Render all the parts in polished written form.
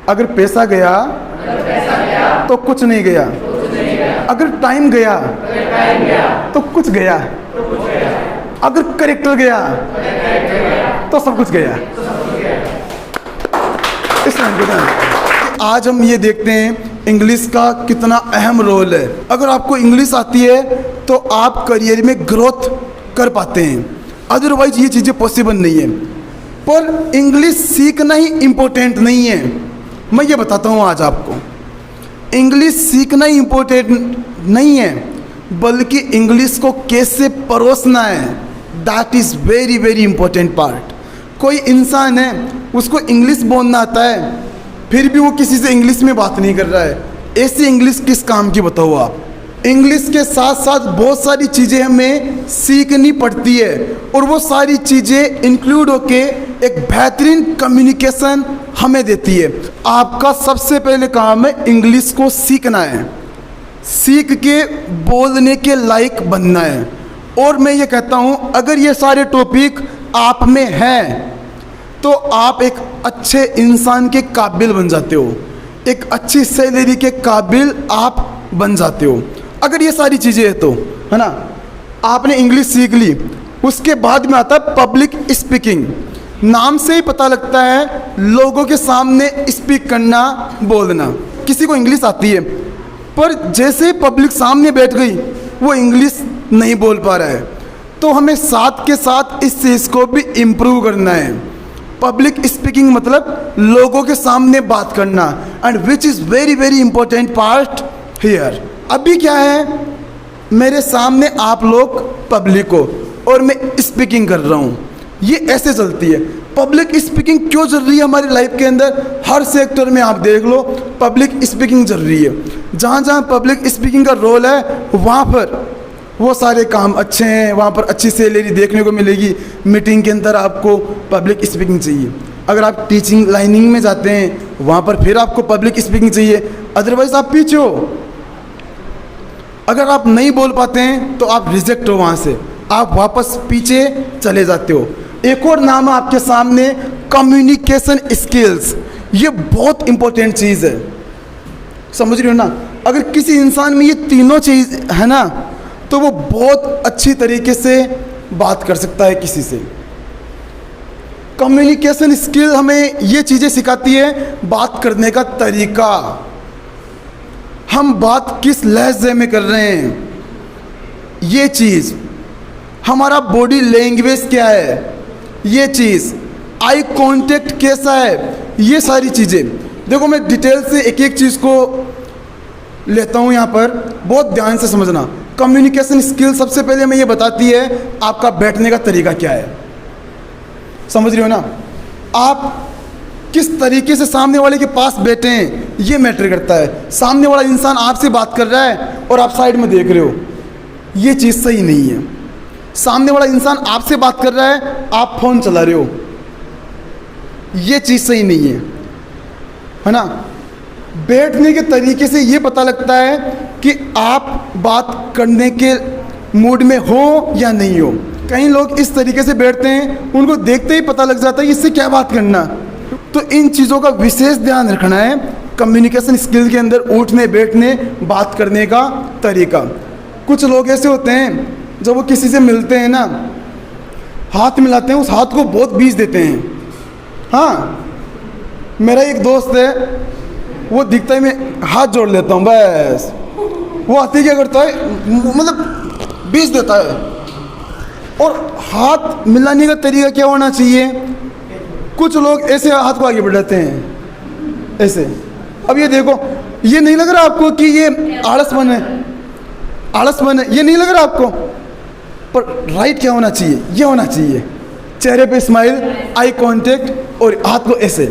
अगर पैसा गया तो कुछ नहीं गया, अगर टाइम गया तो कुछ गया, अगर करेक्टर गया तो सब कुछ गया। इस आज हम ये देखते हैं इंग्लिश का कितना अहम रोल है। अगर आपको इंग्लिश आती है तो आप करियर में ग्रोथ कर पाते हैं, अदरवाइज ये चीज़ें पॉसिबल नहीं है। पर इंग्लिश सीखना ही इम्पोर्टेंट नहीं है। मैं ये बताता हूँ आज आपको, इंग्लिश सीखना ही इम्पोर्टेंट नहीं है, बल्कि इंग्लिश को कैसे परोसना है, that is very very important part. कोई इंसान है उसको इंग्लिश बोलना आता है, फिर भी वो किसी से इंग्लिश में बात नहीं कर रहा है, ऐसी इंग्लिश किस काम की बताओ आप। इंग्लिश के साथ साथ बहुत सारी चीज़ें हमें सीखनी पड़ती है और वो सारी चीज़ें इंक्लूड होके एक बेहतरीन कम्युनिकेशन हमें देती है। आपका सबसे पहले काम है इंग्लिश को सीखना है, सीख के बोलने के लायक बनना है। और मैं ये कहता हूँ अगर ये सारे टॉपिक आप में हैं तो आप एक अच्छे इंसान के काबिल बन जाते हो, एक अच्छी सैलरी के काबिल आप बन जाते हो। अगर ये सारी चीज़ें हैं तो, है ना। आपने इंग्लिश सीख ली, उसके बाद में आता है पब्लिक स्पीकिंग। नाम से ही पता लगता है लोगों के सामने स्पीक करना, बोलना। किसी को इंग्लिश आती है पर जैसे ही पब्लिक सामने बैठ गई वो इंग्लिश नहीं बोल पा रहा है, तो हमें साथ के साथ इस चीज़ को भी इम्प्रूव करना है। पब्लिक स्पीकिंग मतलब लोगों के सामने बात करना, and which is very very important part here. अभी क्या है, मेरे सामने आप लोग पब्लिक हो और मैं स्पीकिंग कर रहा हूँ, ये ऐसे चलती है। पब्लिक स्पीकिंग क्यों जरूरी है हमारी लाइफ के अंदर? हर सेक्टर में आप देख लो पब्लिक स्पीकिंग जरूरी है। जहाँ जहाँ पब्लिक स्पीकिंग का रोल है वहाँ पर वो सारे काम अच्छे हैं, वहाँ पर अच्छी सैलरी देखने को मिलेगी। मीटिंग के अंदर आपको पब्लिक स्पीकिंग चाहिए। अगर आप टीचिंग लाइनिंग में जाते हैं वहाँ पर फिर आपको पब्लिक स्पीकिंग चाहिए, अदरवाइज आप पीछे हो। अगर आप नहीं बोल पाते हैं तो आप रिजेक्ट हो, वहाँ से आप वापस पीछे चले जाते हो। एक और नाम है आपके सामने, कम्युनिकेशन स्किल्स। ये बहुत इंपॉर्टेंट चीज़ है, समझ रहे हो ना। अगर किसी इंसान में ये तीनों चीज़ है ना तो वो बहुत अच्छी तरीके से बात कर सकता है किसी से। कम्युनिकेशन स्किल हमें ये चीज़ें सिखाती है, बात करने का तरीका, हम बात किस लहजे में कर रहे हैं, ये चीज़, हमारा बॉडी लैंग्वेज क्या है, ये चीज़, आई कांटेक्ट कैसा है, ये सारी चीज़ें। देखो मैं डिटेल से एक एक चीज़ को लेता हूँ यहाँ पर, बहुत ध्यान से समझना। कम्युनिकेशन स्किल सबसे पहले हमें ये बताती है आपका बैठने का तरीका क्या है, समझ रहे हो ना। आप किस तरीके से सामने वाले के पास बैठे हैं ये मैटर करता है। सामने वाला इंसान आपसे बात कर रहा है और आप साइड में देख रहे हो, ये चीज़ सही नहीं है। सामने वाला इंसान आपसे बात कर रहा है, आप फ़ोन चला रहे हो, ये चीज़ सही नहीं है ना। बैठने के तरीके से ये पता लगता है कि आप बात करने के मूड में हो या नहीं हो। कई लोग इस तरीके से बैठते हैं, उनको देखते ही पता लग जाता है इससे क्या बात करना। तो इन चीज़ों का विशेष ध्यान रखना है कम्युनिकेशन स्किल के अंदर, उठने बैठने बात करने का तरीका। कुछ लोग ऐसे होते हैं जब वो किसी से मिलते हैं ना, हाथ मिलाते हैं, उस हाथ को बहुत बीज देते हैं। हाँ, मेरा एक दोस्त है, वो दिखता है मैं हाथ जोड़ लेता हूँ बस, वो आते क्या करता है मतलब बीज देता है। और हाथ मिलाने का तरीका क्या होना चाहिए? कुछ लोग ऐसे हाथ को आगे बढ़ाते हैं ऐसे। अब ये देखो, ये नहीं लग रहा आपको कि ये आलसपन है, आलसपन है, ये नहीं लग रहा आपको? पर राइट क्या होना चाहिए? ये होना चाहिए चेहरे पे स्माइल, आई कांटेक्ट और हाथ को ऐसे।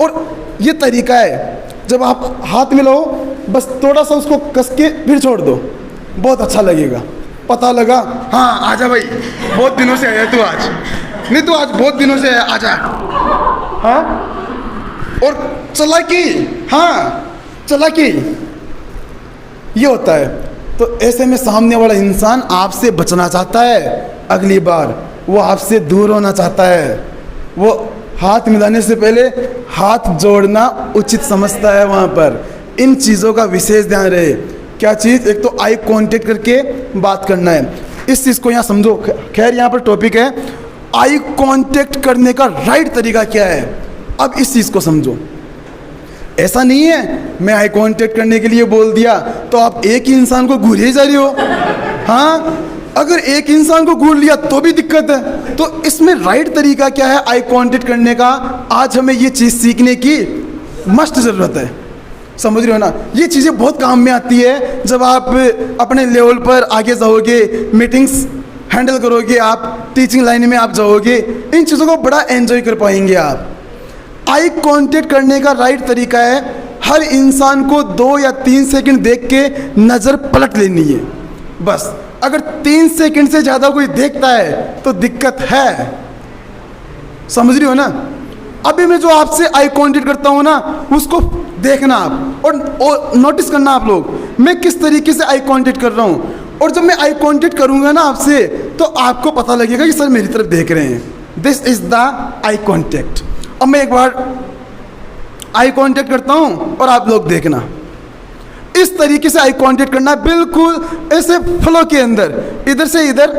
और ये तरीका है, जब आप हाथ मिलाओ बस थोड़ा सा उसको कस के फिर छोड़ दो, बहुत अच्छा लगेगा। पता लगा, हाँ आजा भाई, बहुत दिनों से आया तू आज, नहीं तो आज बहुत दिनों से आजा। हाँ, और चला कि हाँ चला कि ये होता है। तो ऐसे में सामने वाला इंसान आपसे बचना चाहता है, अगली बार वो आपसे दूर होना चाहता है, वो हाथ मिलाने से पहले हाथ जोड़ना उचित समझता है वहाँ पर। इन चीज़ों का विशेष ध्यान रहे। क्या चीज़? एक तो आई कांटेक्ट करके बात करना है, इस चीज़ को यहाँ समझो। खैर यहाँ पर टॉपिक है आई कांटेक्ट करने का राइट तरीका क्या है। अब इस चीज़ को समझो। ऐसा नहीं है मैं आई कांटेक्ट करने के लिए बोल दिया तो आप एक ही इंसान को घूरे जा रही हो। हाँ, अगर एक इंसान को घूर लिया तो भी दिक्कत है। तो इसमें राइट तरीका क्या है आई कांटेक्ट करने का? आज हमें ये चीज़ सीखने की मस्त ज़रूरत है। समझ रहे हो ना? ये चीज़ें बहुत काम में आती है जब आप अपने लेवल पर आगे जाओगे, मीटिंग्स हैंडल करोगे, आप टीचिंग लाइन में आप जाओगे, इन चीज़ों को बड़ा एंजॉय कर पाएंगे आप। आई कांटेक्ट करने का राइट तरीका है हर इंसान को 2 या 3 सेकंड देख के नज़र पलट लेनी है बस। अगर 3 सेकंड से ज़्यादा कोई देखता है तो दिक्कत है। समझ रही हो ना? अभी मैं जो आपसे आई कांटेक्ट करता हूँ ना, उसको देखना आप और नोटिस करना आप लोग मैं किस तरीके से आई कांटेक्ट कर रहा हूँ। और जब मैं आई कांटेक्ट करूँगा ना आपसे तो आपको पता लगेगा कि सर मेरी तरफ देख रहे हैं। This is the eye contact. अब मैं एक बार आई कांटेक्ट करता हूँ और आप लोग देखना। इस तरीके से आई कांटेक्ट करना है, बिल्कुल ऐसे फ्लो के अंदर, इधर से इधर,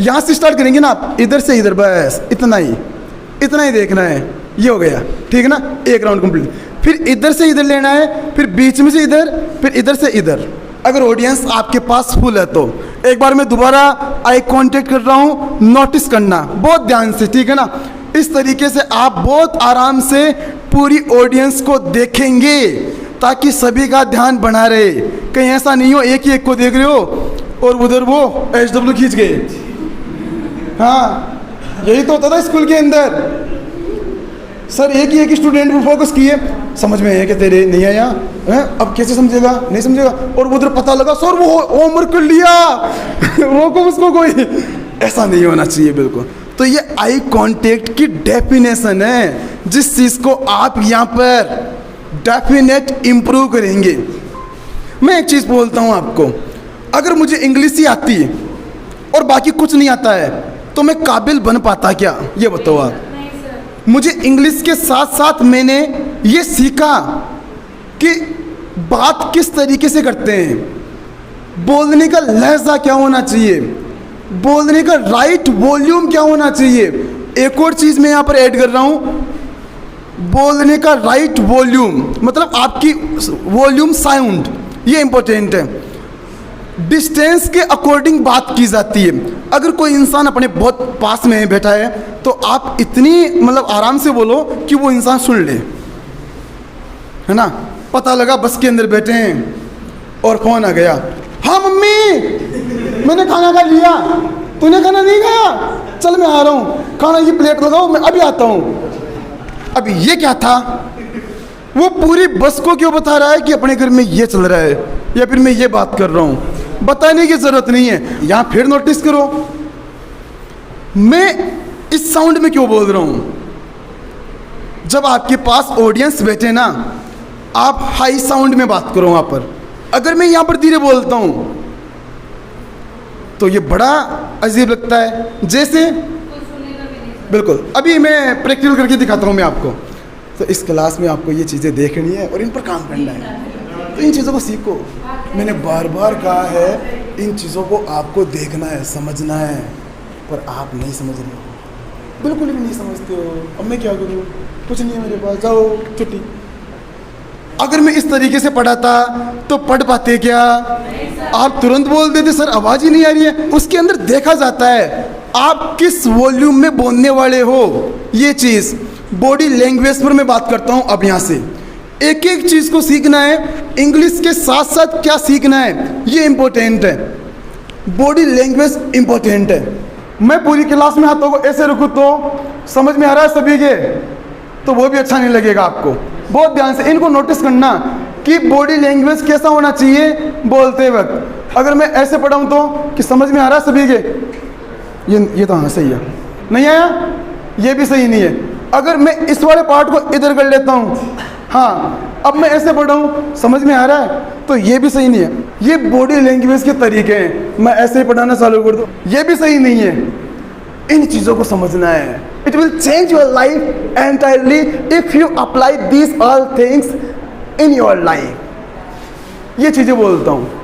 यहाँ से स्टार्ट करेंगे ना आप, इधर से इधर, बस इतना ही देखना है। ये हो गया, ठीक है ना? एक राउंड कंप्लीट। फिर इधर से इधर लेना है, फिर बीच में से इधर, फिर इधर से इधर। अगर ऑडियंस आपके पास फुल है तो एक बार मैं दोबारा आई कांटेक्ट कर रहा हूँ, नोटिस करना बहुत ध्यान से, ठीक है ना? इस तरीके से आप बहुत आराम से पूरी ऑडियंस को देखेंगे ताकि सभी का ध्यान बना रहे। कहीं ऐसा नहीं हो एक ही एक को देख रहे हो और उधर वो HW खींच गए। हाँ, यही तो होता था स्कूल के अंदर। सर एक ही स्टूडेंट पर फोकस किए, समझ में आया कि तेरे नहीं आया है, अब कैसे समझेगा, नहीं समझेगा। और उधर पता लगा सर वो होमवर्क कर लिया रोको उसको कोई। ऐसा नहीं होना चाहिए बिल्कुल। तो ये आई कांटेक्ट की डेफिनेशन है जिस चीज़ को आप यहाँ पर डेफिनेट इम्प्रूव करेंगे। मैं एक चीज़ बोलता हूँ आपको, अगर मुझे इंग्लिश ही आती है और बाकी कुछ नहीं आता है तो मैं काबिल बन पाता क्या? ये बताओ आप। मुझे इंग्लिश के साथ साथ मैंने ये सीखा कि बात किस तरीके से करते हैं, बोलने का लहजा क्या होना चाहिए, बोलने का राइट वॉल्यूम क्या होना चाहिए। एक और चीज़ मैं यहाँ पर ऐड कर रहा हूँ, बोलने का राइट वॉल्यूम मतलब आपकी वॉल्यूम साउंड, ये इंपॉर्टेंट है। डिस्टेंस के अकॉर्डिंग बात की जाती है। अगर कोई इंसान अपने बहुत पास में बैठा है तो आप इतनी मतलब आराम से बोलो कि वो इंसान सुन ले, है ना? पता लगा बस के अंदर बैठे हैं और फोन आ गया, हाँ मम्मी मैंने खाना खा लिया, तूने खाना नहीं खाया, चल मैं आ रहा हूँ, खाना की प्लेट लगाओ मैं अभी आता हूँ। अब ये क्या था? वो पूरी बस को क्यों बता रहा है कि अपने घर में ये चल रहा है या फिर मैं ये बात कर रहा हूँ? बताने की जरूरत नहीं है। यहाँ फिर नोटिस करो मैं इस साउंड में क्यों बोल रहा हूँ। जब आपके पास ऑडियंस बैठे ना, आप हाई साउंड में बात करो वहाँ पर। अगर मैं यहाँ पर धीरे बोलता हूँ तो ये बड़ा अजीब लगता है, जैसे बिल्कुल। अभी मैं प्रैक्टिकल करके दिखाता हूँ मैं आपको। तो इस क्लास में आपको ये चीज़ें देखनी है और इन पर काम करना है, तो इन चीज़ों को सीखो। मैंने बार बार कहा है इन चीज़ों को आपको देखना है, समझना है, पर आप नहीं समझ रहे हो, बिल्कुल भी नहीं समझते हो। अब मैं क्या करूँ, कुछ नहीं है मेरे पास, जाओ छुट्टी। अगर मैं इस तरीके से पढ़ाता तो पढ़ पाते क्या? आप तुरंत बोल देते सर आवाज़ ही नहीं आ रही है। उसके अंदर देखा जाता है आप किस वॉल्यूम में बोलने वाले हो। ये चीज़ बॉडी लैंग्वेज पर मैं बात करता हूँ। अब यहाँ से एक एक चीज़ को सीखना है, इंग्लिश के साथ साथ क्या सीखना है ये इम्पोर्टेंट है। बॉडी लैंग्वेज इम्पोर्टेंट है। मैं पूरी क्लास में हाथों को ऐसे रखूँ तो समझ में आ रहा है सभी के, तो वो भी अच्छा नहीं लगेगा आपको। बहुत ध्यान से इनको नोटिस करना कि बॉडी लैंग्वेज कैसा होना चाहिए बोलते वक्त। अगर मैं ऐसे पढ़ाऊँ तो कि समझ में आ रहा है सभी के, ये तो हाँ सही है, नहीं आया ये भी सही नहीं है। अगर मैं इस वाले पार्ट को इधर कर लेता हूँ, हाँ अब मैं ऐसे पढ़ाऊँ समझ में आ रहा है, तो ये भी सही नहीं है। ये बॉडी लैंग्वेज के तरीके हैं। मैं ऐसे ही पढ़ाना चालू कर दूँ, ये भी सही नहीं है। इन चीज़ों को समझना है। It will change your life entirely if you apply these all things in your life. ये चीजें बोलता हूँ।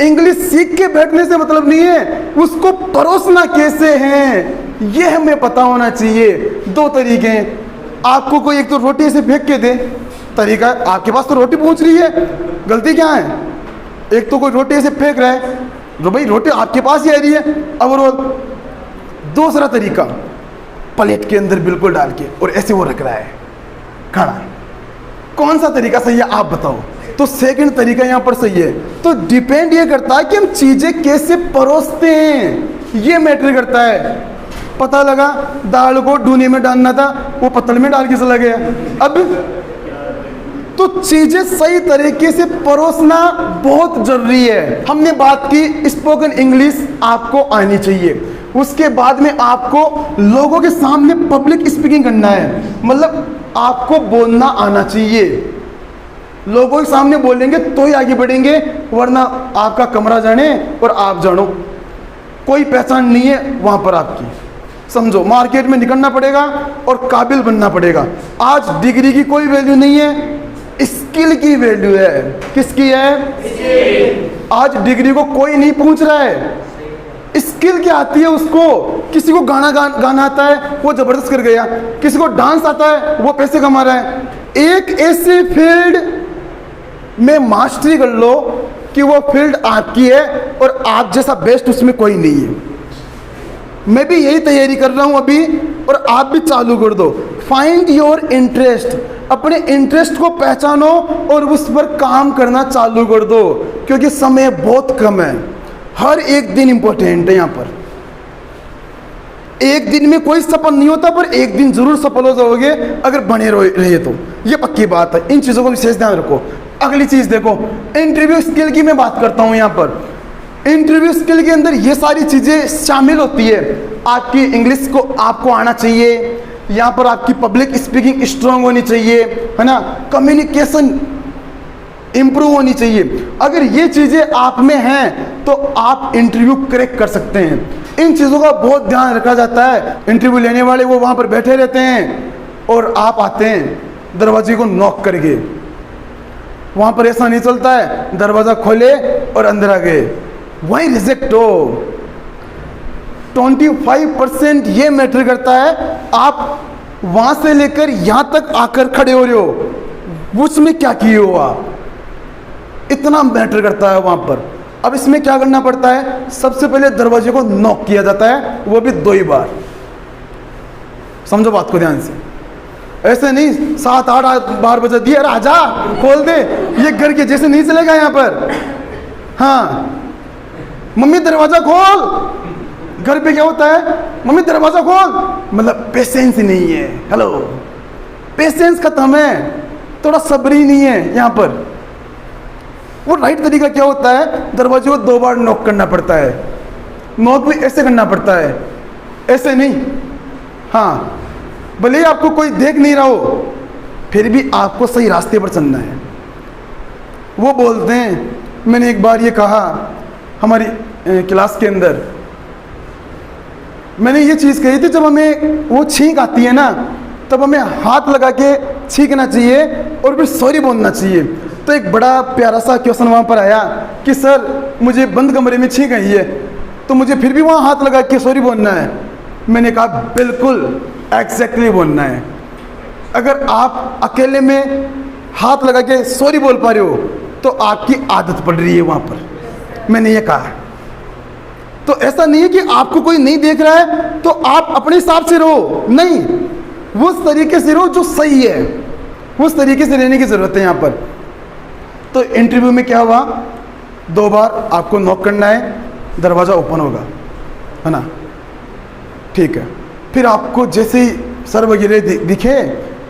इंग्लिश सीख के बैठने से मतलब नहीं है, उसको परोसना कैसे है ये हमें पता होना चाहिए। दो तरीके हैं, आपको कोई एक तो रोटी से फेंक के दे, तरीका आपके पास तो रोटी पहुंच रही है, गलती क्या है? एक तो कोई रोटी से फेंक रहा है, जो भाई रोटी आपके पास ही आ रही है, अवरोध। दूसरा तरीका, प्लेट के अंदर बिल्कुल डाल के और ऐसे वो रख रहा है खाना। कौन सा तरीका सही है आप बताओ? तो सेकंड तरीका यहाँ पर सही है। तो डिपेंड ये करता है कि हम चीजें कैसे परोसते हैं, ये मैटर करता है। पता लगा दाल को डूने में डालना था, वो पत्तल में डाल के चला गया। अब तो चीजें सही तरीके से परोसना बहुत जरूरी है। हमने बात की स्पोकन इंग्लिश आपको आनी चाहिए, उसके बाद में आपको लोगों के सामने पब्लिक स्पीकिंग करना है, मतलब आपको बोलना आना चाहिए। लोगों के सामने बोलेंगे तो ही आगे बढ़ेंगे, वरना आपका कमरा जाने और आप जानो, कोई पहचान नहीं है वहां पर आपकी। समझो, मार्केट में निकलना पड़ेगा और काबिल बनना पड़ेगा। आज डिग्री की कोई वैल्यू नहीं है, स्किल की वैल्यू है। किसकी है? आज डिग्री को कोई नहीं पूछ रहा है, स्किल क्या आती है उसको। किसी को गाना आता है, वो जबरदस्त कर गया। किसी को डांस आता है, वो पैसे कमा रहा है। एक ऐसी फील्ड में मास्टरी कर लो कि वो फील्ड आपकी है और आप जैसा बेस्ट उसमें कोई नहीं है। मैं भी यही तैयारी कर रहा हूं अभी, और आप भी चालू कर दो। फाइंड योर इंटरेस्ट, अपने इंटरेस्ट को पहचानो और उस पर काम करना चालू कर दो, क्योंकि समय बहुत कम है। हर एक दिन इंपॉर्टेंट है यहाँ पर। एक दिन में कोई सफल नहीं होता, पर एक दिन जरूर सफल हो जाओगे अगर बने रहे तो, ये पक्की बात है। इन चीजों को विशेष ध्यान रखो। अगली चीज देखो, इंटरव्यू स्किल की मैं बात करता हूं यहाँ पर। इंटरव्यू स्किल के अंदर ये सारी चीजें शामिल होती है। आपकी इंग्लिश को आपको आना चाहिए, यहाँ पर आपकी पब्लिक स्पीकिंग स्ट्रांग होनी चाहिए, है ना, कम्युनिकेशन इंप्रूव होनी चाहिए। अगर ये चीजें आप में हैं तो आप इंटरव्यू क्रैक कर सकते हैं। इन चीजों का बहुत ध्यान रखा जाता है। इंटरव्यू लेने वाले वो वहां पर बैठे रहते हैं और आप आते हैं दरवाजे को नॉक करके। वहां पर ऐसा नहीं चलता है दरवाजा खोले और अंदर आ गए, वहीं रिजेक्ट हो। 25% ये मैटर करता है आप वहां से लेकर यहां तक आकर खड़े हो रहे हो, उसमें क्या किए हो आप, इतना मैटर करता है वहां पर। अब इसमें क्या करना पड़ता है? सबसे पहले दरवाजे को नॉक किया जाता है, वो भी 2 ही बार। समझो बात को ध्यान से, ऐसे नहीं 7-8 बार बजा दिए, अरे आजा खोल दे, ये घर के जैसे नहीं चलेगा यहाँ पर। हाँ, मम्मी दरवाजा खोल। घर पे क्या होता है? मम्मी दरवाजा खोल, मतलब पेशेंस ही नहीं है। हेलो, पेशेंस खत्म है, थोड़ा सब्र ही नहीं है यहाँ पर। वो राइट तरीका क्या होता है? दरवाजे को 2 बार नॉक करना पड़ता है। नॉक भी ऐसे करना पड़ता है, ऐसे नहीं। हाँ, भले ही आपको कोई देख नहीं रहा हो, फिर भी आपको सही रास्ते पर चलना है। वो बोलते हैं, मैंने एक बार ये कहा हमारी क्लास के अंदर, मैंने ये चीज़ कही थी, जब हमें वो छींक आती है ना, तब हमें हाथ लगा के छींकना चाहिए और फिर सॉरी बोलना चाहिए। तो एक बड़ा प्यारा सा क्वेश्चन वहाँ पर आया कि सर मुझे बंद कमरे में छींक आई है, तो मुझे फिर भी वहाँ हाथ लगा के सॉरी बोलना है। मैंने कहा बिल्कुल एग्जैक्टली बोलना है। अगर आप अकेले में हाथ लगा के सॉरी बोल पा रहे हो तो आपकी आदत पड़ रही है वहाँ पर। मैंने ये कहा, तो ऐसा नहीं है कि आपको कोई नहीं देख रहा है तो आप अपने हिसाब से रहो, नहीं, उस तरीके से रहो जो सही है, उस तरीके से रहने की ज़रूरत है यहाँ पर। तो इंटरव्यू में क्या हुआ? 2 बार आपको नॉक करना है, दरवाज़ा ओपन होगा, है ना, ठीक है। फिर आपको जैसे ही सर वगैरह दिखे,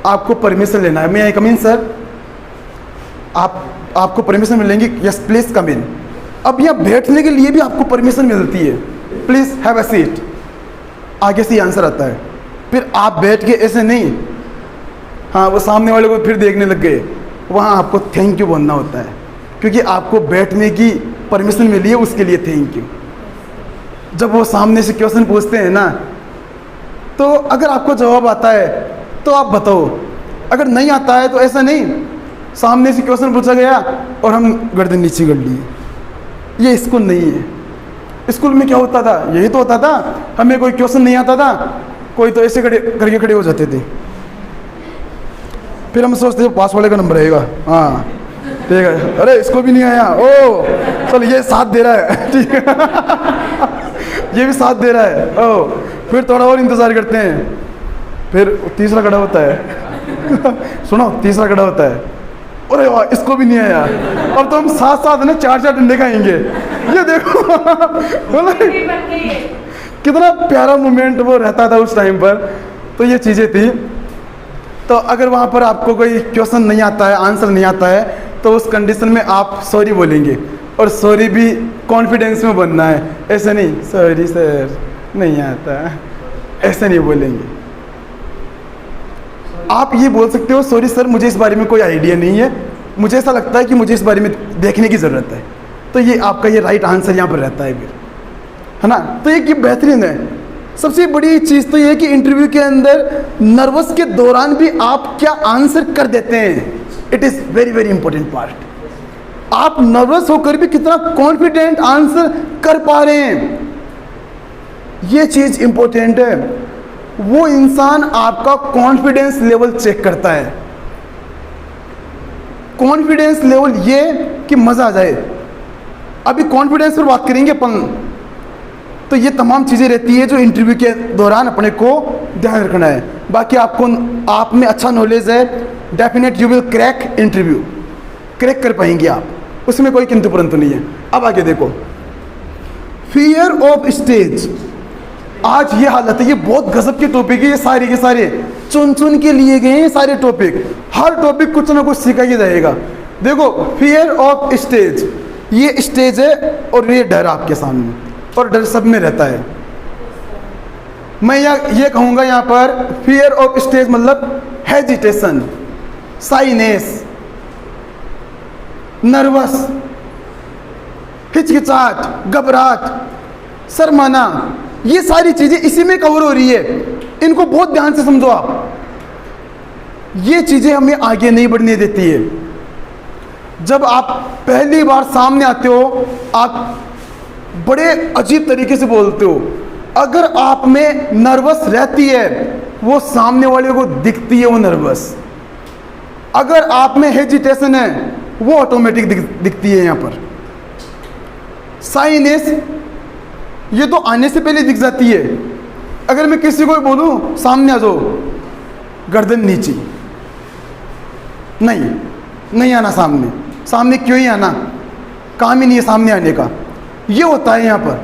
आपको परमिशन लेना है। मैं आई कम इन सर? आपको परमिशन मिलेंगी, यस प्लीज़ कम इन। अब यहाँ बैठने के लिए भी आपको परमिशन मिलती है, प्लीज़ हैव अ सीट, आगे से आंसर आता है। फिर आप बैठ के ऐसे नहीं, हाँ वो सामने वाले को फिर देखने लग गए, वहाँ आपको थैंक यू बोलना होता है, क्योंकि आपको बैठने की परमिशन मिली है, उसके लिए थैंक यू। जब वो सामने से क्वेश्चन पूछते हैं ना, तो अगर आपको जवाब आता है तो आप बताओ, अगर नहीं आता है तो ऐसा नहीं सामने से क्वेश्चन पूछा गया और हम गर्दन नीचे कर लिए। ये स्कूल नहीं है। स्कूल में क्या होता था, यही तो होता था, हमें कोई क्वेश्चन नहीं आता था, कोई तो ऐसे खड़े करके खड़े हो जाते थे, फिर हम सोचते पास वाले का नंबर रहेगा, हाँ ठीक है, अरे इसको भी नहीं आया, ओ चल ये साथ दे रहा है, ठीक है ये भी साथ दे रहा है, ओ फिर थोड़ा और इंतज़ार करते हैं, फिर तीसरा खड़ा होता है सुनो तीसरा खड़ा होता है, अरे वाह इसको भी नहीं आया, अब तो हम साथ साथ ना 4-4 डंडे खाएंगे। ये देखो कितना प्यारा मोमेंट वो रहता था उस टाइम पर। तो ये चीज़ें थी। तो अगर वहाँ पर आपको कोई क्वेश्चन नहीं आता है, आंसर नहीं आता है, तो उस कंडीशन में आप सॉरी बोलेंगे, और सॉरी भी कॉन्फिडेंस में बनना है, ऐसे नहीं सॉरी सर नहीं आता, ऐसे नहीं बोलेंगे। आप ये बोल सकते हो सॉरी सर मुझे इस बारे में कोई आइडिया नहीं है, मुझे ऐसा लगता है कि मुझे इस बारे में देखने की ज़रूरत है। तो ये आपका ये राइट आंसर यहाँ पर रहता है फिर, है ना। तो ये बेहतरीन है। सबसे बड़ी चीज़ तो ये है कि इंटरव्यू के अंदर नर्वस के दौरान भी आप क्या आंसर कर देते हैं, it is very very important part. आप नर्वस होकर भी कितना कॉन्फिडेंट आंसर कर पा रहे हैं, ये चीज़ इंपॉर्टेंट है। वो इंसान आपका कॉन्फिडेंस लेवल चेक करता है। कॉन्फिडेंस लेवल ये कि मज़ा आ जाए। अभी कॉन्फिडेंस पर बात करेंगे अपन। तो ये तमाम चीज़ें रहती है जो इंटरव्यू के दौरान अपने को ध्यान रखना है। बाकी आपको आप में अच्छा नॉलेज है, definite you will crack interview, crack कर पाएंगे आप, उसमें कोई किंतु परंतु नहीं है। अब आगे देखो, फियर ऑफ स्टेज। आज ये हालत है, ये बहुत गजब के टॉपिक है, ये सारे के सारे चुन चुन के लिए गए हैं सारे टॉपिक। हर टॉपिक कुछ ना कुछ सीखा ही जाएगा। देखो फियर ऑफ स्टेज, ये स्टेज है और ये डर आपके सामने, और डर सब में रहता है। मैं ये कहूँगा यहाँ पर फियर ऑफ स्टेज मतलब हेजिटेशन, साइनेस, नर्वस, हिचकिचाहट, घबराहट, शर्माना, ये सारी चीज़ें इसी में कवर हो रही है। इनको बहुत ध्यान से समझो आप। ये चीज़ें हमें आगे नहीं बढ़ने देती है। जब आप पहली बार सामने आते हो, आप बड़े अजीब तरीके से बोलते हो। अगर आप में नर्वस रहती है, वो सामने वाले को दिखती है वो नर्वस। अगर आप में हेजिटेशन है, वो ऑटोमेटिक दिखती है। यहाँ पर साइनेस, ये तो आने से पहले दिख जाती है। अगर मैं किसी को बोलूं सामने आ जाओ, गर्दन नीचे, नहीं आना सामने, सामने क्यों ही आना, काम ही नहीं है सामने आने का, ये होता है यहाँ पर।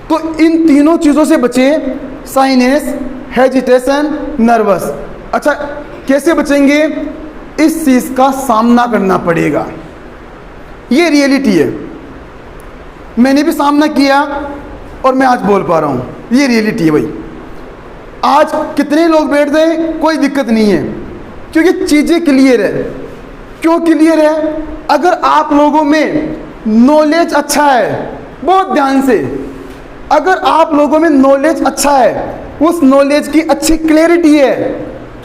तो इन तीनों चीज़ों से बचे, साइनेस, हेजिटेशन, नर्वस। अच्छा कैसे बचेंगे, इस चीज़ का सामना करना पड़ेगा, ये रियलिटी है। मैंने भी सामना किया और मैं आज बोल पा रहा हूँ, ये रियलिटी है भाई। आज कितने लोग बैठ गए, कोई दिक्कत नहीं है, क्योंकि चीज़ें क्लियर है। क्यों क्लियर है, अगर आप लोगों में नॉलेज अच्छा है, बहुत ध्यान से, अगर आप लोगों में नॉलेज अच्छा है, उस नॉलेज की अच्छी क्लैरिटी है,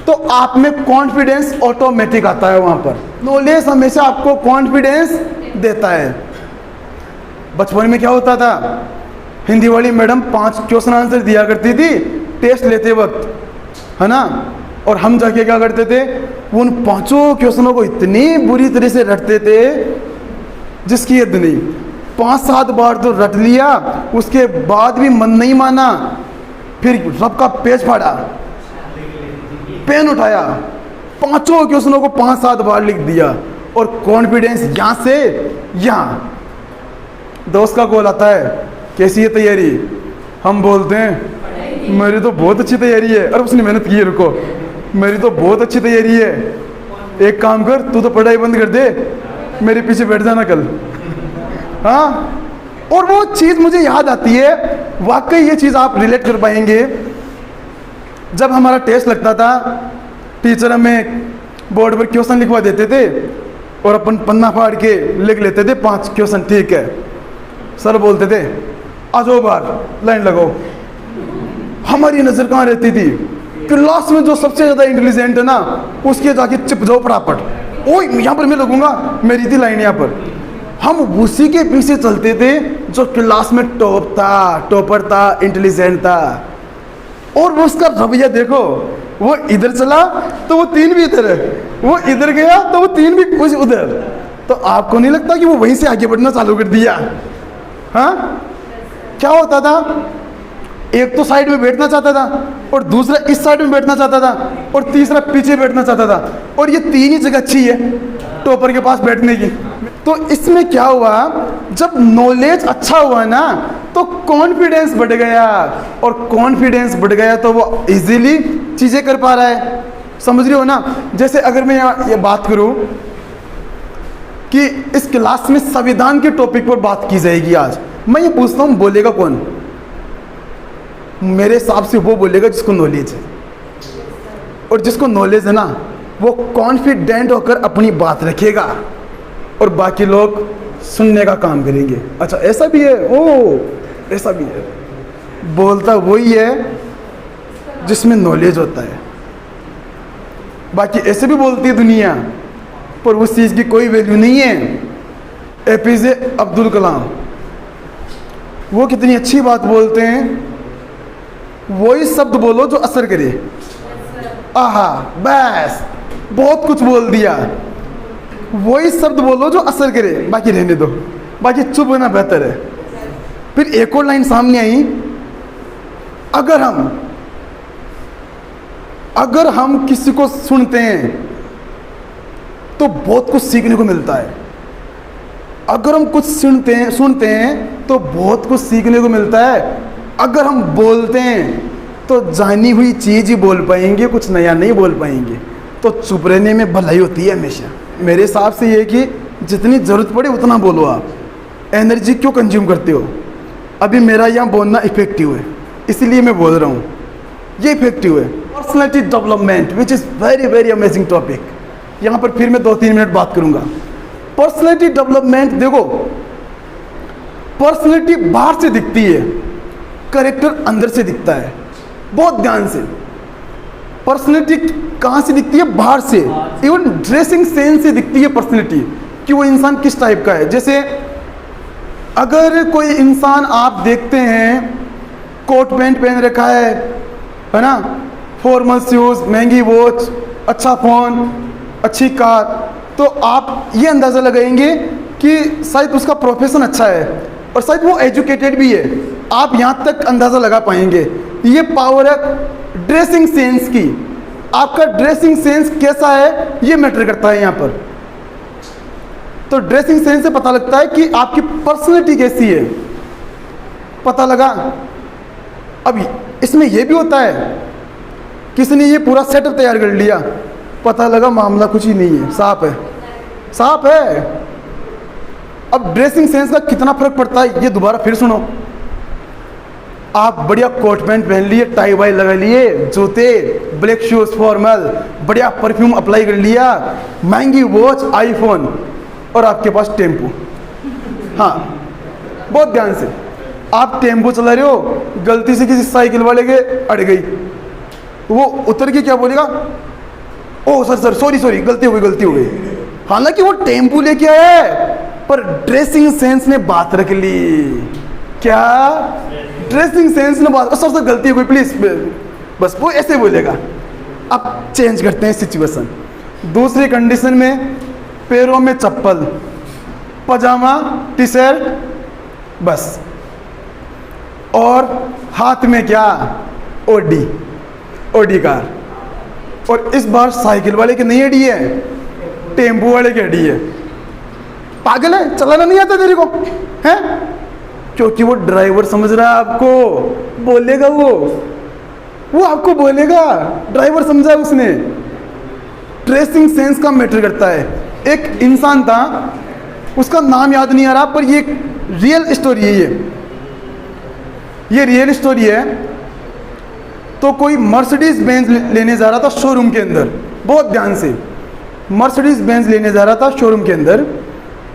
तो आप में कॉन्फिडेंस ऑटोमेटिक आता है। वहाँ पर नॉलेज हमेशा आपको कॉन्फिडेंस देता है। बचपन में क्या होता था, हिंदी वाली मैडम 5 क्वेश्चन आंसर दिया करती थी टेस्ट लेते वक्त, है ना, और हम जाके क्या करते थे, उन 5 क्वेश्चनों को इतनी बुरी तरह से रटते थे जिसकी हद नहीं। 5-7 बार तो रट लिया, उसके बाद भी मन नहीं माना, फिर रब का पेज फाड़ा, पेन उठाया, 5 क्वेश्चनों को 5-7 बार लिख दिया, और कॉन्फिडेंस यहाँ से यहाँ। दोस्त का कॉल आता है, कैसी है तैयारी, हम बोलते हैं मेरी तो बहुत अच्छी तैयारी है। अरे उसने मेहनत की है, रुको, मेरी तो बहुत अच्छी तैयारी है, एक काम कर तू तो पढ़ाई बंद कर दे, मेरे पीछे बैठ जाना कल। हाँ, और वो चीज़ मुझे याद आती है, वाकई ये चीज़ आप रिलेट कर पाएंगे। जब हमारा टेस्ट लगता था, टीचर हमें बोर्ड पर क्वेश्चन लिखवा देते थे और अपन पन्ना फाड़ के लिख लेते थे 5 क्वेश्चन, ठीक है। सर बोलते थे आ जाओ बाहर, लाइन लगाओ, हमारी नज़र कहाँ रहती थी? क्लास में जो सबसे ज़्यादा इंटेलिजेंट है ना, उसके जाके चिप जाओ फटाफट। ओए यहाँ पर मैं लगूंगा, मेरी थी लाइन यहाँ पर। हम उसी के पीछे चलते थे जो क्लास में टॉपर था, इंटेलिजेंट था। और वो उसका रवैया देखो, वो इधर चला तो वो 3 भी इधर है, वो इधर गया तो वो 3 भी कुछ उधर। तो आपको नहीं लगता कि वो वहीं से आगे बढ़ना चालू कर दिया? हाँ, क्या होता था, एक तो साइड में बैठना चाहता था, और दूसरा इस साइड में बैठना चाहता था, और तीसरा पीछे बैठना चाहता था। और ये 3 ही जगह अच्छी है टॉपर के पास बैठने की। तो इसमें क्या हुआ, जब नॉलेज अच्छा हुआ ना तो कॉन्फिडेंस बढ़ गया, और कॉन्फिडेंस बढ़ गया तो वो इजीली चीज़ें कर पा रहा है। समझ रहे हो ना? जैसे अगर मैं यहाँ ये बात करूँ कि इस क्लास में संविधान के टॉपिक पर बात की जाएगी आज, मैं ये पूछता हूँ बोलेगा कौन? मेरे हिसाब से वो बोलेगा जिसको नॉलेज है, और जिसको नॉलेज है ना वो कॉन्फिडेंट होकर अपनी बात रखेगा, और बाकी लोग सुनने का काम करेंगे। अच्छा ऐसा भी है? ओ ऐसा भी है। बोलता वही है जिसमें नॉलेज होता है, बाकी ऐसे भी बोलती है दुनिया, पर उस चीज़ की कोई वैल्यू नहीं है। एपीजे अब्दुल कलाम, वो कितनी अच्छी बात बोलते हैं, वही शब्द बोलो जो असर करे। आहा, बस बहुत कुछ बोल दिया। वही शब्द बोलो जो असर करे, बाकी रहने दो, बाकी चुप होना बेहतर है। फिर एक और लाइन सामने आई, अगर हम किसी को सुनते हैं तो बहुत कुछ सीखने को मिलता है। अगर हम कुछ सुनते हैं तो बहुत कुछ सीखने को मिलता है। अगर हम बोलते हैं तो जानी हुई चीज़ ही बोल पाएंगे, कुछ नया नहीं बोल पाएंगे। तो चुप रहने में भलाई होती है हमेशा। मेरे हिसाब से ये कि जितनी ज़रूरत पड़े उतना बोलो। आप एनर्जी क्यों कंज्यूम करते हो? अभी मेरा यहाँ बोलना इफेक्टिव है, इसलिए मैं बोल रहा हूँ, ये इफेक्टिव है। Personality development which is very very amazing topic. यहाँ पर फिर मैं 2-3 मिनट बात करूँगा। पर्सनैलिटी डेवलपमेंट, देखो पर्सनैलिटी बाहर से दिखती है, करेक्टर अंदर से दिखता है। बहुत ध्यान से, पर्सनैलिटी कहाँ से दिखती है? बाहर से। इवन ड्रेसिंग सेंस से दिखती है पर्सनैलिटी, कि वो इंसान किस टाइप का है। जैसे अगर कोई इंसान आप देखते हैं कोट पैंट पहन रखा है ना, फॉर्मल शूज़, महंगी वॉच, अच्छा फ़ोन, अच्छी कार, तो आप ये अंदाज़ा लगाएंगे कि शायद उसका प्रोफेशन अच्छा है, और शायद वो एजुकेटेड भी है। आप यहाँ तक अंदाज़ा लगा पाएंगे। ये पावर है ड्रेसिंग सेंस की। आपका ड्रेसिंग सेंस कैसा है ये मैटर करता है यहाँ पर। तो ड्रेसिंग सेंस से पता लगता है कि आपकी पर्सनैलिटी कैसी है, पता लगा। अभी इसमें यह भी होता है, किसी ने ये पूरा सेटअप तैयार कर लिया, पता लगा मामला कुछ ही नहीं है, सांप है। अब ड्रेसिंग सेंस का कितना फर्क पड़ता है ये दोबारा फिर सुनो। आप बढ़िया कोट पैंट पहन लिए, टाई वाई लगा लिए, जूते, ब्लैक शूज फॉर्मल, बढ़िया परफ्यूम अप्लाई कर लिया, महंगी वॉच, आईफोन, और आपके पास टेम्पो। हाँ, बहुत ध्यान से, आप टेम्पो चला रहे हो, गलती से किसी साइकिल वाले के अड़ गई, वो उतर के क्या बोलेगा? ओह सर सॉरी गलती हो गई। हालांकि वो टेम्पो लेके आया है, पर ड्रेसिंग सेंस ने बात रख ली। क्या? ड्रेसिंग सेंस ने बात, सर गलती हो गई प्लीज, बस वो ऐसे बोलेगा। अब चेंज करते हैं सिचुएशन। दूसरी कंडीशन में पैरों में चप्पल, पजामा, टी शर्ट, बस, और हाथ में क्या? Audi car. और इस बार साइकिल वाले की नहीं अड़ी है, टेम्पो वाले की अड़ी है। पागल है, चलाना नहीं आता तेरे को है? क्योंकि वो ड्राइवर समझ रहा है आपको, बोलेगा वो आपको बोलेगा, ड्राइवर समझा उसने। ड्रेसिंग सेंस का मैटर करता है। एक इंसान था, उसका नाम याद नहीं आ रहा, पर ये रियल स्टोरी है। ये रियल स्टोरी है। तो कोई मर्सिडीज बेंज लेने जा रहा था शोरूम के अंदर, बहुत ध्यान से, मर्सिडीज बेंज लेने जा रहा था शोरूम के अंदर।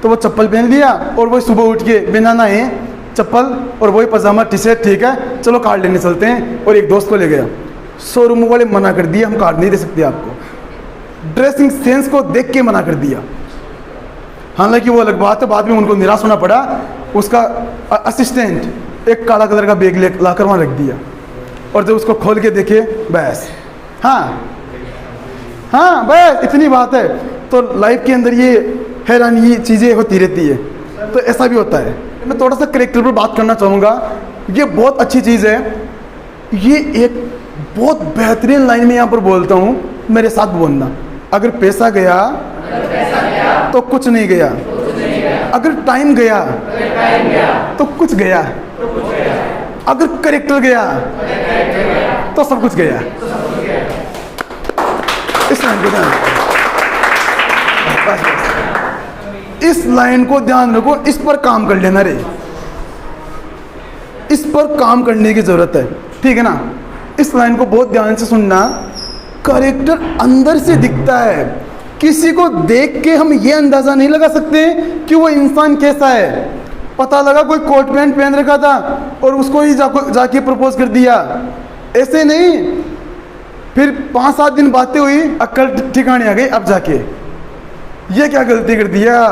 तो वो चप्पल पहन लिया, और वो सुबह उठ के बिना नहाए चप्पल और वही पजामा टी शर्ट, ठीक है चलो कार लेने चलते हैं, और एक दोस्त को ले गया। शोरूम वाले मना कर दिया, हम कार नहीं दे सकते आपको। ड्रेसिंग सेंस को देख के मना कर दिया। हालांकि वो अलग बात है, बाद में उनको निराश होना पड़ा। उसका असिस्टेंट एक काला कलर का बैग लाकर वहाँ रख दिया, और जब उसको खोल के देखे, बस हाँ बस इतनी बात है। तो लाइफ के अंदर ये हैरानी चीज़ें होती रहती है। तो ऐसा भी होता है। मैं थोड़ा सा करेक्टर पर बात करना चाहूँगा। ये बहुत अच्छी चीज़ है। ये एक बहुत बेहतरीन लाइन में यहाँ पर बोलता हूँ, मेरे साथ बोलना। अगर पैसा गया तो कुछ नहीं गया, अगर टाइम गया तो कुछ गया, अगर करेक्टर गया तो सब कुछ गया। इस लाइन को ध्यान, इस लाइन को ध्यान रखो, इस पर काम कर लेना रे, इस पर काम करने की जरूरत है, ठीक है ना। इस लाइन को बहुत ध्यान से सुनना। करेक्टर अंदर से दिखता है। किसी को देख के हम ये अंदाजा नहीं लगा सकते कि वो इंसान कैसा है। पता लगा कोई कोट पैंट पहन रखा था और उसको ही जाके प्रपोज कर दिया, ऐसे नहीं। फिर 5-7 दिन बातें हुई, अक्ल ठिकाने आ गई, अब जाके ये क्या गलती कर दिया।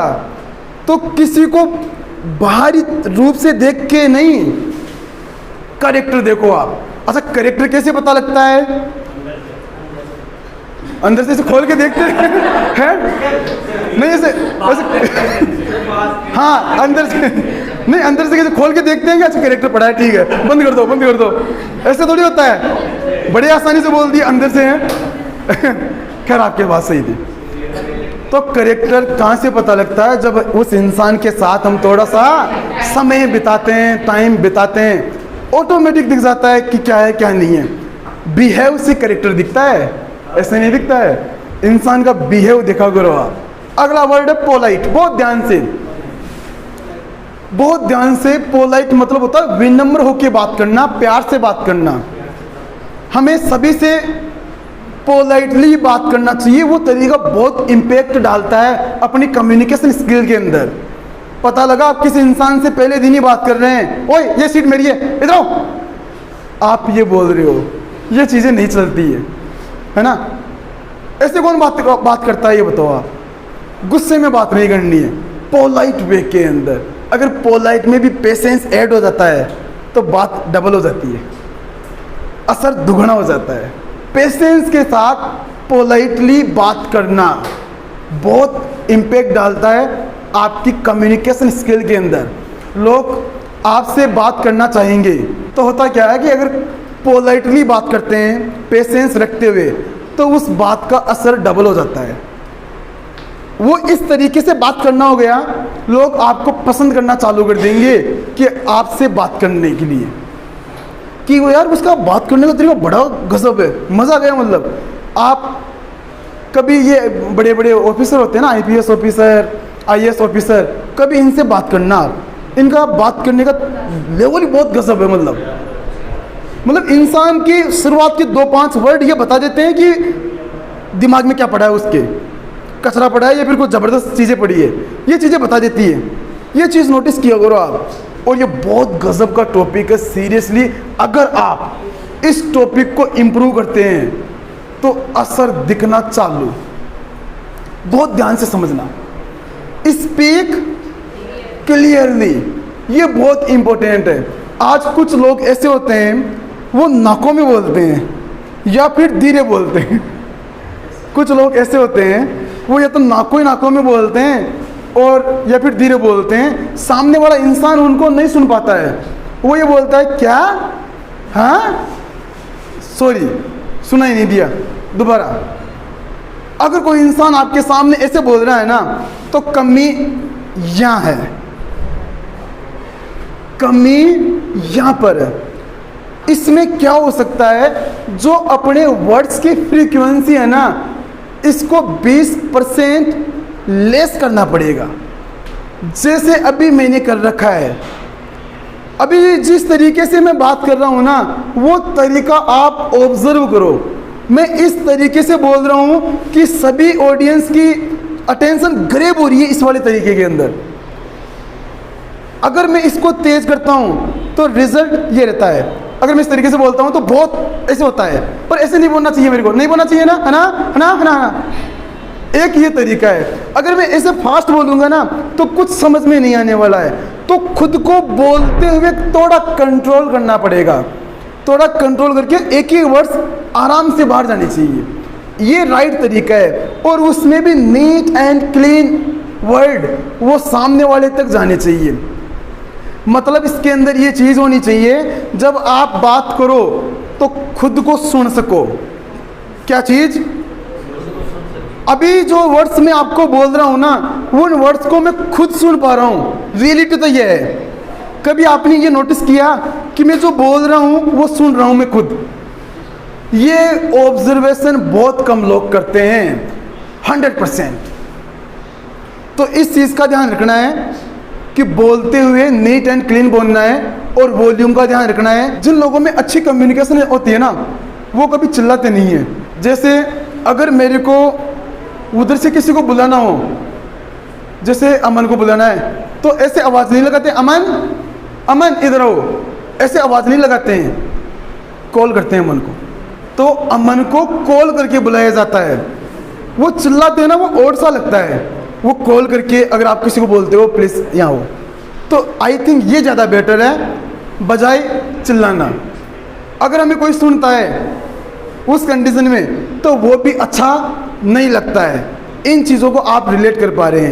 तो किसी को बाहरी रूप से देख के नहीं, करेक्टर देखो आप। अच्छा, करेक्टर कैसे पता लगता है? अंदर से खोल के देखते हैं नहीं, ऐसे हाँ अंदर से नहीं, अंदर से कैसे खोल के देखते हैं कि अच्छा करेक्टर पड़ा है, ठीक है बंद कर दो बंद कर दो, ऐसे थोड़ी होता है। बड़े आसानी से बोल दिया अंदर से है। खैर आपकी बात सही थी। तो करेक्टर कहाँ से पता लगता है? जब उस इंसान के साथ हम थोड़ा सा समय बिताते हैं, टाइम बिताते हैं, ऑटोमेटिक दिख जाता है कि क्या है क्या नहीं है। बिहेव से करेक्टर दिखता है, ऐसे नहीं दिखता है। इंसान का बिहेव देखा करो आप। अगला वर्ड है पोलाइट। बहुत ध्यान से पोलाइट मतलब होता है विनम्र होकर बात करना, प्यार से बात करना। हमें सभी से पोलाइटली बात करना चाहिए। वो तरीका बहुत इम्पैक्ट डालता है अपनी कम्युनिकेशन स्किल के अंदर। पता लगा आप किसी इंसान से पहले दिन ही बात कर रहे हैं, ओए ये सीट मेरी है, इधर आओ, आप ये बोल रहे हो, ये चीज़ें नहीं चलती है ना। ऐसे कौन बात करता है ये बताओ आप। गुस्से में बात नहीं करनी है, पोलाइट वे के अंदर। अगर पोलाइट में भी पेशेंस ऐड हो जाता है तो बात डबल हो जाती है, असर दुगना हो जाता है। पेशेंस के साथ पोलाइटली बात करना बहुत इम्पैक्ट डालता है आपकी कम्युनिकेशन स्किल के अंदर। लोग आपसे बात करना चाहेंगे तो होता क्या है कि अगर पोलाइटली बात करते हैं पेशेंस रखते हुए तो उस बात का असर डबल हो जाता है। वो इस तरीके से बात करना हो गया, लोग आपको पसंद करना चालू कर देंगे कि आपसे बात करने के लिए, कि वो यार उसका बात करने का तरीका बड़ा गजब है, मज़ा आ गया। मतलब आप कभी ये बड़े बड़े ऑफिसर होते हैं ना, IPS ऑफिसर, IAS ऑफिसर, कभी इनसे बात करना, इनका बात करने का लेवल ही बहुत गजब है। मतलब इंसान की शुरुआत के 2-5 वर्ड ये बता देते हैं कि दिमाग में क्या पड़ा है, उसके कचरा पड़ा है या फिर कोई ज़बरदस्त चीज़ें पड़ी है, ये चीज़ें बता देती है। ये चीज़ नोटिस किया करो आप। और ये बहुत गजब का टॉपिक है, सीरियसली। अगर आप इस टॉपिक को इम्प्रूव करते हैं तो असर दिखना चालू। बहुत ध्यान से समझना, स्पीक क्लियरली, ये बहुत इंपॉर्टेंट है। आज कुछ लोग ऐसे होते हैं वो नाकों में बोलते हैं या फिर धीरे बोलते हैं। कुछ लोग ऐसे होते हैं वो या तो नाकों में बोलते हैं और या फिर धीरे बोलते हैं। सामने वाला इंसान उनको नहीं सुन पाता है, वो ये बोलता है क्या, हाँ सॉरी सुना ही नहीं दिया, दोबारा। अगर कोई इंसान आपके सामने ऐसे बोल रहा है ना तो कमी यहाँ है, कमी यहाँ पर है। इसमें क्या हो सकता है, जो अपने वर्ड्स की फ्रीक्वेंसी है ना, इसको 20% लेस करना पड़ेगा। जैसे अभी मैंने कर रखा है, अभी जिस तरीके से मैं बात कर रहा हूँ ना, वो तरीका आप ऑब्जर्व करो। मैं इस तरीके से बोल रहा हूँ कि सभी ऑडियंस की अटेंशन ग्रैब हो रही है इस वाले तरीके के अंदर। अगर मैं इसको तेज़ करता हूँ तो रिजल्ट ये रहता है। अगर मैं इस तरीके से बोलता हूँ तो बहुत ऐसे होता है, पर ऐसे नहीं बोलना चाहिए, मेरे को नहीं बोलना चाहिए ना, है ना, है ना, है ना। एक ये तरीका है। अगर मैं ऐसे फास्ट बोलूँगा ना तो कुछ समझ में नहीं आने वाला है, तो खुद को बोलते हुए थोड़ा कंट्रोल करना पड़ेगा। थोड़ा कंट्रोल करके एक ही वर्ड्स आराम से बाहर जाने चाहिए, ये राइट तरीका है। और उसमें भी नीट एंड क्लीन वर्ड वो सामने वाले तक जाने चाहिए। मतलब इसके अंदर ये चीज़ होनी चाहिए, जब आप बात करो तो खुद को सुन सको। क्या चीज़? अभी जो वर्ड्स मैं आपको बोल रहा हूँ ना, उन वर्ड्स को मैं खुद सुन पा रहा हूँ। रियलिटी तो ये है। कभी आपने ये नोटिस किया कि मैं जो बोल रहा हूँ वो सुन रहा हूँ मैं खुद? ये ऑब्जर्वेशन बहुत कम लोग करते हैं, 100%। तो इस चीज़ का ध्यान रखना है कि बोलते हुए नीट एंड क्लीन बोलना है, और वॉल्यूम का ध्यान रखना है। जिन लोगों में अच्छी कम्युनिकेशन होती है ना, वो कभी चिल्लाते नहीं है। जैसे अगर मेरे को उधर से किसी को बुलाना हो, जैसे अमन को बुलाना है, तो ऐसे आवाज़ नहीं लगाते, अमन अमन इधर आओ, ऐसे आवाज़ नहीं लगाते हैं, कॉल करते हैं अमन को। तो अमन को कॉल करके बुलाया जाता है। वो चिल्लाते हैं ना, वो और सा लगता है। वो कॉल करके अगर आप किसी को बोलते हो प्लीज़ यहाँ हो, तो आई थिंक ये ज़्यादा बेटर है बजाय चिल्लाना। अगर हमें कोई सुनता है उस कंडीशन में तो वो भी अच्छा नहीं लगता है। इन चीज़ों को आप रिलेट कर पा रहे हैं।